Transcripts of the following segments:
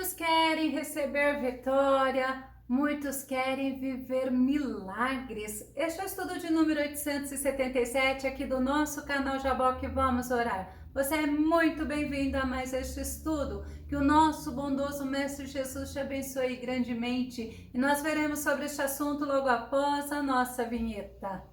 Muitos querem receber vitória, muitos querem viver milagres. Este é o estudo de número 877 aqui do nosso canal Jaboque Vamos Orar. Você é muito bem-vindo a mais este estudo. Que o nosso bondoso Mestre Jesus te abençoe grandemente. E nós veremos sobre este assunto logo após a nossa vinheta.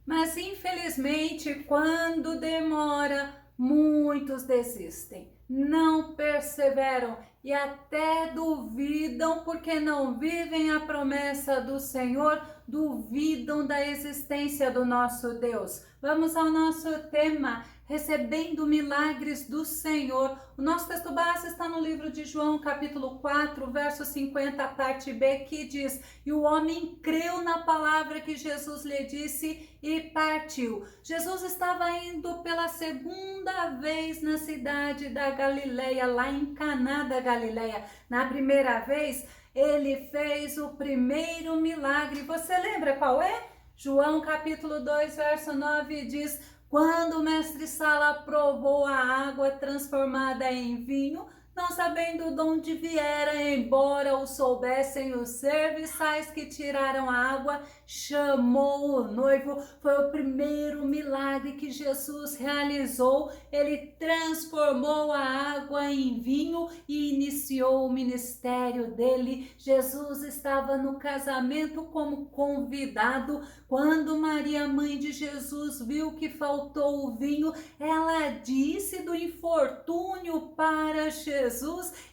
Mas infelizmente, quando demora, muitos desistem, não perseveram e até duvidam porque não vivem a promessa do Senhor, duvidam da existência do nosso Deus. Vamos ao nosso tema, recebendo milagres do Senhor. O nosso texto base está no livro de João, capítulo 4, verso 50, parte B, que diz: e o homem creu na palavra que Jesus lhe disse e partiu. Jesus estava indo pela segunda vez na cidade da Galileia, lá em Caná da Galileia. Na primeira vez, ele fez o primeiro milagre. Você lembra qual é? João capítulo 2, verso 9 diz: quando o mestre Sala provou a água transformada em vinho, não sabendo de onde viera, embora o soubessem os serviçais que tiraram a água, chamou o noivo. Foi o primeiro milagre que Jesus realizou. Ele transformou a água em vinho e iniciou o ministério dele. Jesus estava no casamento como convidado. Quando Maria, mãe de Jesus, viu que faltou o vinho, ela disse do infortúnio para Jesus.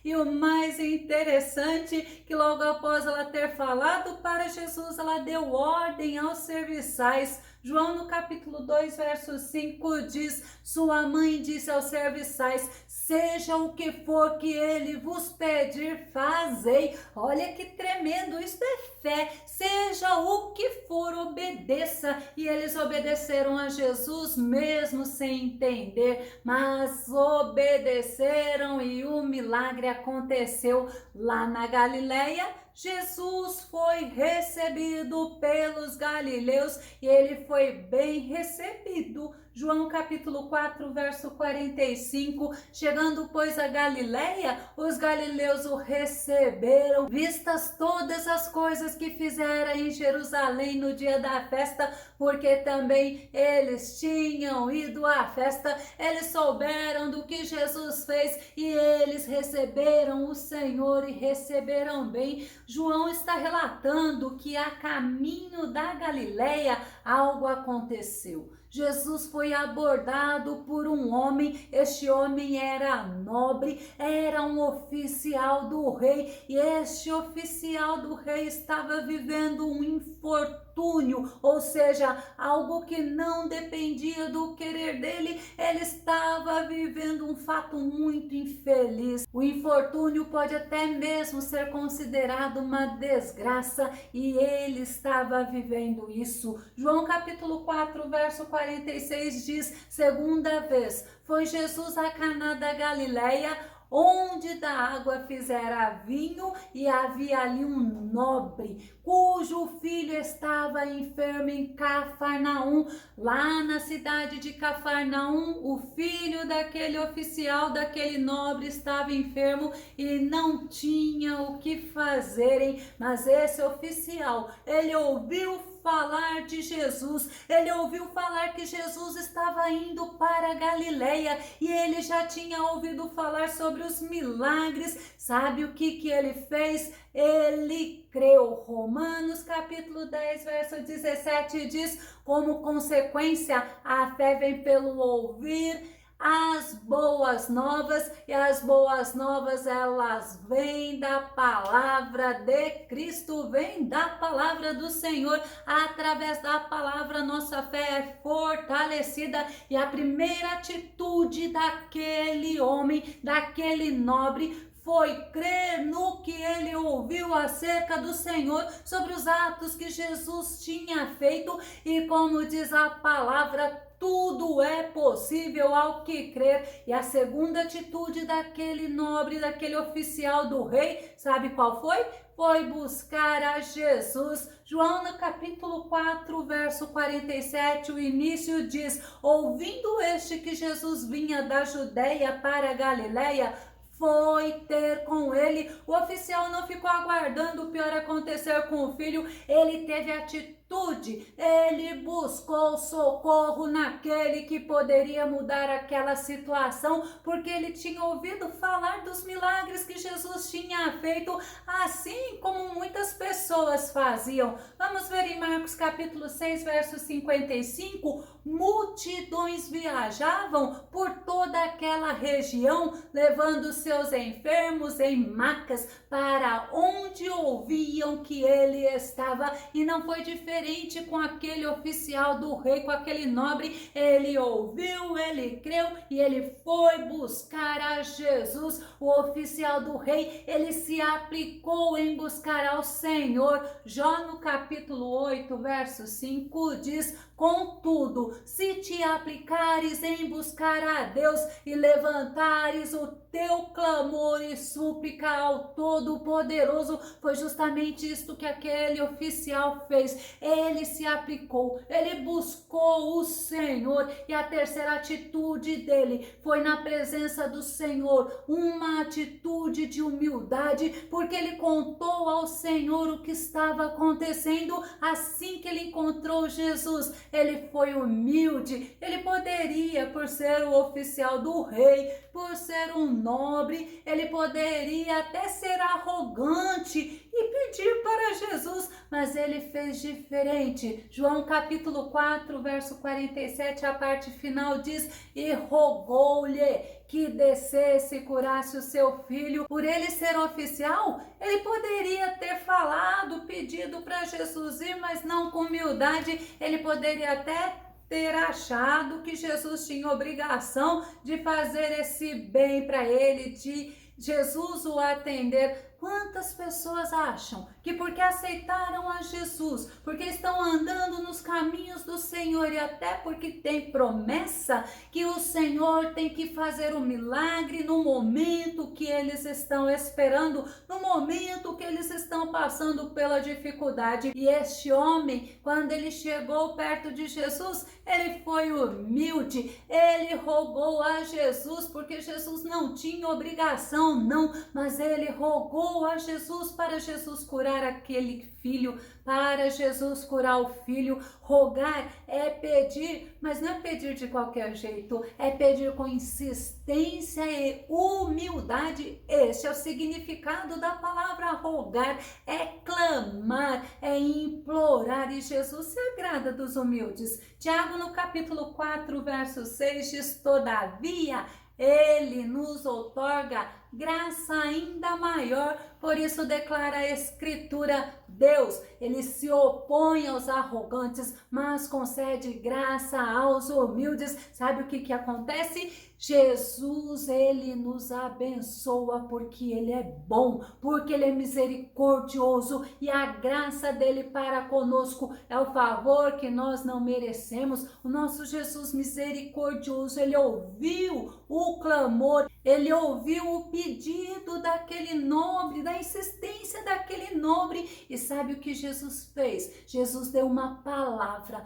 E o mais interessante, que logo após ela ter falado para Jesus, ela deu ordem aos serviçais. João no capítulo 2, verso 5 diz: sua mãe disse aos serviçais: seja o que for que ele vos pedir, fazei. Olha que tremendo, isso é fé. Seja o que for, obedeça. E eles obedeceram a Jesus mesmo sem entender, mas obedeceram e o milagre aconteceu lá na Galileia. Jesus foi recebido pelos galileus e ele foi bem recebido. João capítulo 4, verso 45, chegando pois a Galileia, os galileus o receberam, vistas todas as coisas que fizera em Jerusalém no dia da festa, porque também eles tinham ido à festa. Eles souberam do que Jesus fez e eles receberam o Senhor e receberam bem. João está relatando que a caminho da Galileia algo aconteceu. Jesus foi abordado por um homem. Este homem era nobre, era um oficial do rei, e este oficial do rei estava vivendo um infortúnio, ou seja, algo que não dependia do querer dele. Ele estava vivendo um fato muito infeliz. O infortúnio pode até mesmo ser considerado uma desgraça, e ele estava vivendo isso. João capítulo 4, verso 46 diz: segunda vez foi Jesus a Caná da Galileia, onde da água fizera vinho, e havia ali um nobre, cujo filho estava enfermo em Cafarnaum. Lá na cidade de Cafarnaum, o filho daquele oficial, daquele nobre, estava enfermo e não tinha o que fazerem. Mas esse oficial, ele ouviu falar de Jesus, ele ouviu falar que Jesus estava indo para Galileia e ele já tinha ouvido falar sobre os milagres. Sabe o que ele fez? Ele creu. Romanos capítulo 10, verso 17 diz: como consequência, a fé vem pelo ouvir as boas novas, e as boas novas, elas vêm da palavra de Cristo, vêm da palavra do Senhor. Através da palavra nossa fé é fortalecida, e a primeira atitude daquele homem, daquele nobre, foi crer no que ele ouviu acerca do Senhor, sobre os atos que Jesus tinha feito. E como diz a palavra, tudo é possível ao que crer. E a segunda atitude daquele nobre, daquele oficial do rei, sabe qual foi? Foi buscar a Jesus. João, no capítulo 4, verso 47, o início diz: ouvindo este que Jesus vinha da Judeia para a Galileia, foi ter com ele. O oficial não ficou aguardando o pior acontecer com o filho, ele teve atitude, ele buscou socorro naquele que poderia mudar aquela situação, porque ele tinha ouvido falar dos milagres que Jesus tinha feito, assim como muitas pessoas faziam. Vamos ver em Marcos capítulo 6, verso 55, multidões viajavam por toda aquela região, levando seus enfermos em macas para onde ouviam que ele estava. E não foi diferente com aquele oficial do rei, com aquele nobre. Ele ouviu, ele creu e ele foi buscar a Jesus. O oficial do rei, ele se aplicou em buscar ao Senhor. Jó no capítulo 8, verso 5 diz: contudo, se te aplicares em buscar a Deus e levantares o teu clamor e súplica ao Todo-Poderoso, foi justamente isto que aquele oficial fez. Ele se aplicou, ele buscou o Senhor, e a terceira atitude dele foi na presença do Senhor, uma atitude de humildade, porque ele contou ao Senhor o que estava acontecendo. Assim que ele encontrou Jesus, ele foi humilde. Ele poderia, por ser o oficial do rei, por ser um nobre, ele poderia até ser arrogante e pedir para Jesus, mas ele fez diferente. João capítulo 4, verso 47, a parte final diz: e rogou-lhe que descesse e curasse o seu filho. Por ele ser oficial, ele poderia ter falado, pedido para Jesus ir, mas não com humildade. Ele poderia até ter achado que Jesus tinha obrigação de fazer esse bem para ele, de Jesus o atender. Quantas pessoas acham que porque aceitaram a Jesus, porque estão andando nos caminhos do Senhor e até porque tem promessa que o Senhor tem que fazer um milagre no momento que eles estão esperando, no momento que eles estão passando pela dificuldade. E este homem, quando ele chegou perto de Jesus, ele foi humilde, ele rogou a Jesus, porque Jesus não tinha obrigação, não, mas ele rogou a Jesus para Jesus curar aquele filho, para Jesus curar o filho. Rogar é pedir, mas não é pedir de qualquer jeito, é pedir com insistência e humildade. Este é o significado da palavra rogar, é clamar, é implorar, e Jesus se agrada dos humildes. Tiago no capítulo 4, verso 6 diz: todavia, ele nos outorga graça ainda maior, por isso declara a Escritura: Deus, ele se opõe aos arrogantes, mas concede graça aos humildes. Sabe o que acontece? Jesus, ele nos abençoa porque ele é bom, porque ele é misericordioso, e a graça dele para conosco é o favor que nós não merecemos. O nosso Jesus misericordioso, ele ouviu o clamor, ele ouviu o pedido daquele nobre, da insistência daquele nobre. E sabe o que Jesus fez? Jesus deu uma palavra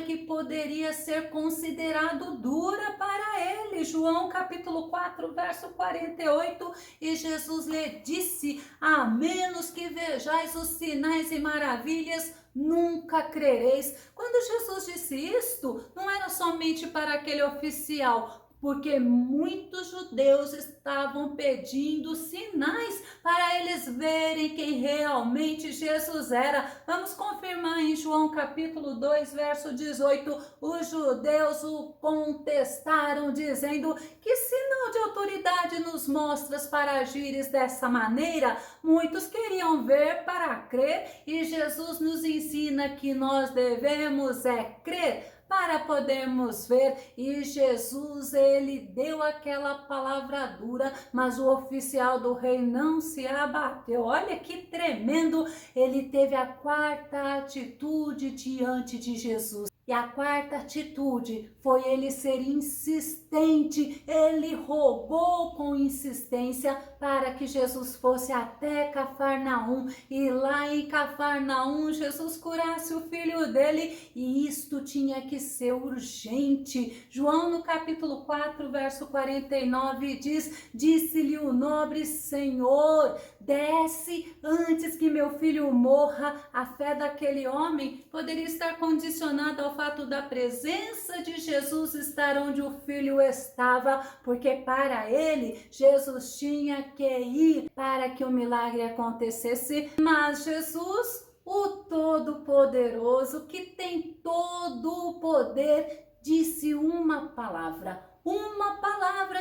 que poderia ser considerado dura para ele. João capítulo 4, verso 48, e Jesus lhe disse: a menos que vejais os sinais e maravilhas, nunca crereis. Quando Jesus disse isto, não era somente para aquele oficial, porque muitos judeus estavam pedindo sinais para eles verem quem realmente Jesus era. Vamos confirmar em João capítulo 2, verso 18. Os judeus o contestaram, dizendo: que sinal de autoridade nos mostras para agires dessa maneira? Muitos queriam ver para crer, e Jesus nos ensina que nós devemos crer para podermos ver. E Jesus, ele deu aquela palavra dura, mas o oficial do rei não se abateu. Olha que tremendo! Ele teve a quarta atitude diante de Jesus. E a quarta atitude foi ele ser insistente, ele rogou com insistência para que Jesus fosse até Cafarnaum, e lá em Cafarnaum Jesus curasse o filho dele, e isto tinha que ser urgente. João no capítulo 4, verso 49 diz: disse-lhe o nobre: Senhor, desce antes que meu filho morra. A fé daquele homem poderia estar condicionada ao fato da presença de Jesus estar onde o filho estava, porque para ele Jesus tinha que ir para que o milagre acontecesse. Mas Jesus, o Todo-Poderoso, que tem todo o poder, disse uma palavra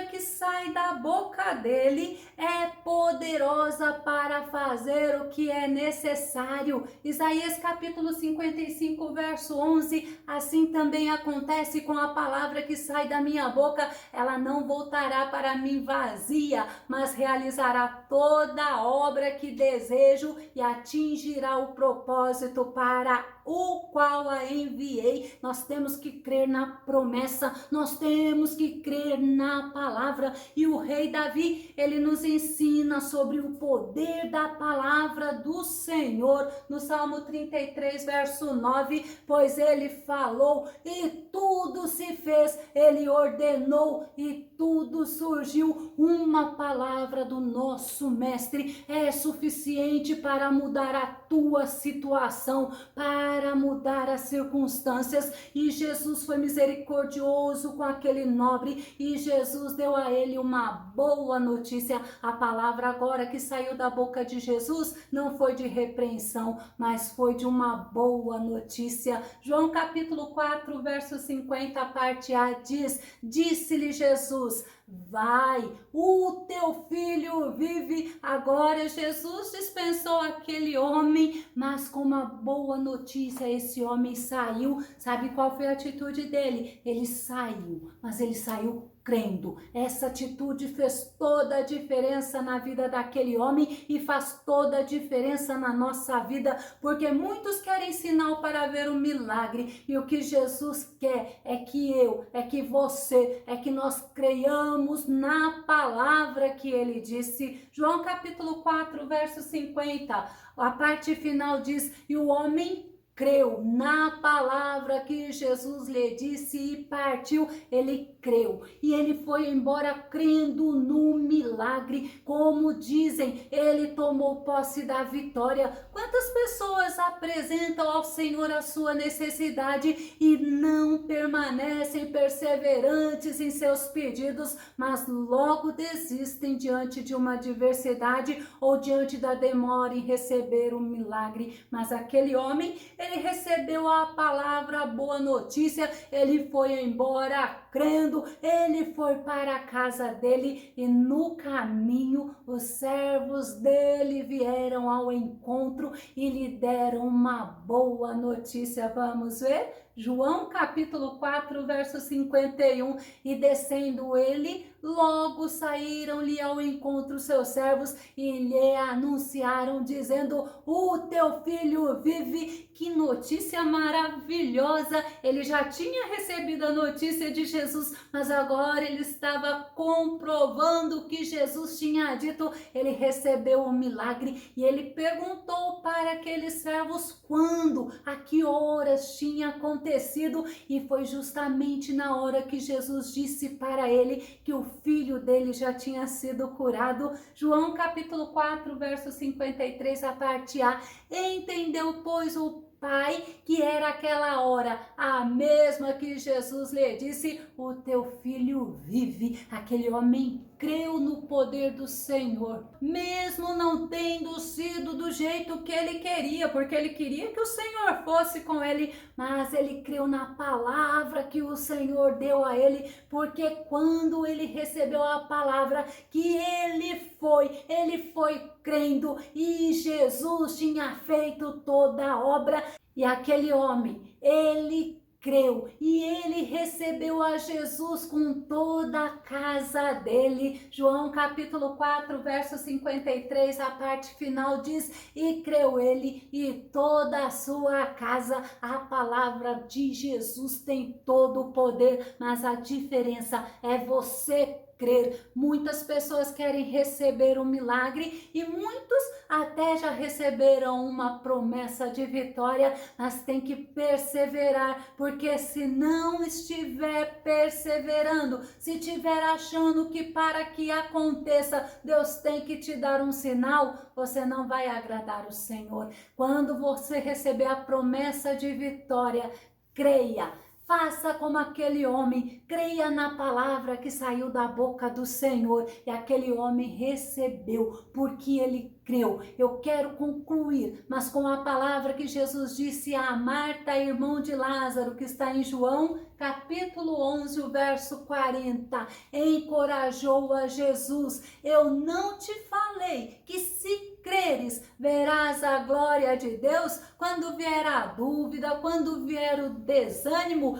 que sai da boca dele é poderosa para fazer o que é necessário. Isaías capítulo 55, verso 11, assim também acontece com a palavra que sai da minha boca, ela não voltará para mim vazia, mas realizará toda a obra que desejo e atingirá o propósito para o qual a enviei. Nós temos que crer na promessa, nós temos que crer na palavra, e o rei Davi, ele nos ensina sobre o poder da palavra do Senhor, no Salmo 33, verso 9, pois ele falou e tudo se fez, ele ordenou e tudo surgiu. Uma palavra do nosso mestre é suficiente para mudar a tua situação, para mudar as circunstâncias, e Jesus foi misericordioso com aquele nobre, e Jesus deu a ele uma boa notícia. A palavra agora que saiu da boca de Jesus não foi de repreensão, mas foi de uma boa notícia. João capítulo 4, verso 50, parte A diz: disse-lhe Jesus: vai, o teu filho vive. Agora Jesus dispensou aquele homem, mas com uma boa notícia. Esse homem saiu. Sabe qual foi a atitude dele? Ele saiu, mas ele saiu crendo. Essa atitude fez toda a diferença na vida daquele homem e faz toda a diferença na nossa vida, porque muitos querem sinal para ver o milagre, e o que Jesus quer é que você, é que nós creiamos na palavra que ele disse. João capítulo 4, verso 50, a parte final diz: e o homem creu na palavra que Jesus lhe disse e partiu. Ele creu e ele foi embora crendo no milagre. Como dizem, ele tomou posse da vitória. Quantas pessoas apresentam ao Senhor a sua necessidade e não permanecem perseverantes em seus pedidos, mas logo desistem diante de uma adversidade ou diante da demora em receber o milagre? Mas aquele homem, ele recebeu a palavra, a boa notícia, ele foi embora crendo, ele foi para a casa dele, e no caminho os servos dele vieram ao encontro e lhe deram uma boa notícia. Vamos ver? João capítulo 4, verso 51, e descendo ele, logo saíram-lhe ao encontro seus servos e lhe anunciaram, dizendo: o teu filho vive. Que notícia maravilhosa! Ele já tinha recebido a notícia de Jesus, mas agora ele estava comprovando o que Jesus tinha dito. Ele recebeu o milagre e ele perguntou para aqueles servos quando, a que horas tinha acontecido, e foi justamente na hora que Jesus disse para ele que o filho dele já tinha sido curado. João capítulo 4, verso 53, a parte A. Entendeu, pois, o pai que era aquela hora a mesma que Jesus lhe disse: o teu filho vive. Aquele homem creu no poder do Senhor, mesmo não tendo sido do jeito que ele queria, porque ele queria que o Senhor fosse com ele, mas ele creu na palavra que o Senhor deu a ele, porque quando ele recebeu a palavra que ele foi crendo, e Jesus tinha feito toda a obra. E aquele homem, ele creu e ele recebeu a Jesus com toda a casa dele. João capítulo 4, verso 53, a parte final diz: e creu ele e toda a sua casa. A palavra de Jesus tem todo o poder, mas a diferença é você crer. Muitas pessoas querem receber um milagre e muitos até já receberam uma promessa de vitória, mas tem que perseverar, porque se não estiver perseverando, se estiver achando que para que aconteça, Deus tem que te dar um sinal, você não vai agradar o Senhor. Quando você receber a promessa de vitória, creia. Faça como aquele homem, creia na palavra que saiu da boca do Senhor, e aquele homem recebeu, porque ele creu. Eu quero concluir, mas com a palavra que Jesus disse a Marta, irmão de Lázaro, que está em João, capítulo 11, o verso 40, encorajou a Jesus: eu não te falei que se creres, verás a glória de Deus? Quando vier a dúvida, quando vier o desânimo,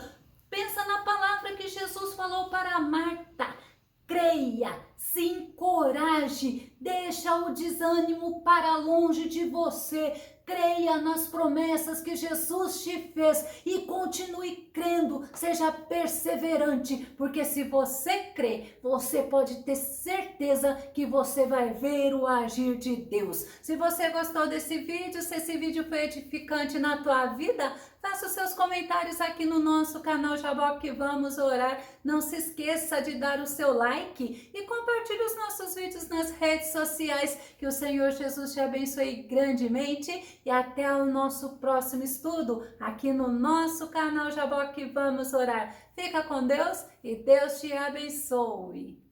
pensa na palavra que Jesus falou para Marta. Creia, se encoraje, deixa o desânimo para longe de você. Creia nas promessas que Jesus te fez e continue crendo, seja perseverante, porque se você crê, você pode ter certeza que você vai ver o agir de Deus. Se você gostou desse vídeo, se esse vídeo foi edificante na tua vida, faça os seus comentários aqui no nosso canal Jaboque Vamos Orar. Não se esqueça de dar o seu like e compartilhe os nossos vídeos nas redes sociais. Que o Senhor Jesus te abençoe grandemente e até o nosso próximo estudo aqui no nosso canal Jaboque Vamos Orar. Fica com Deus e Deus te abençoe.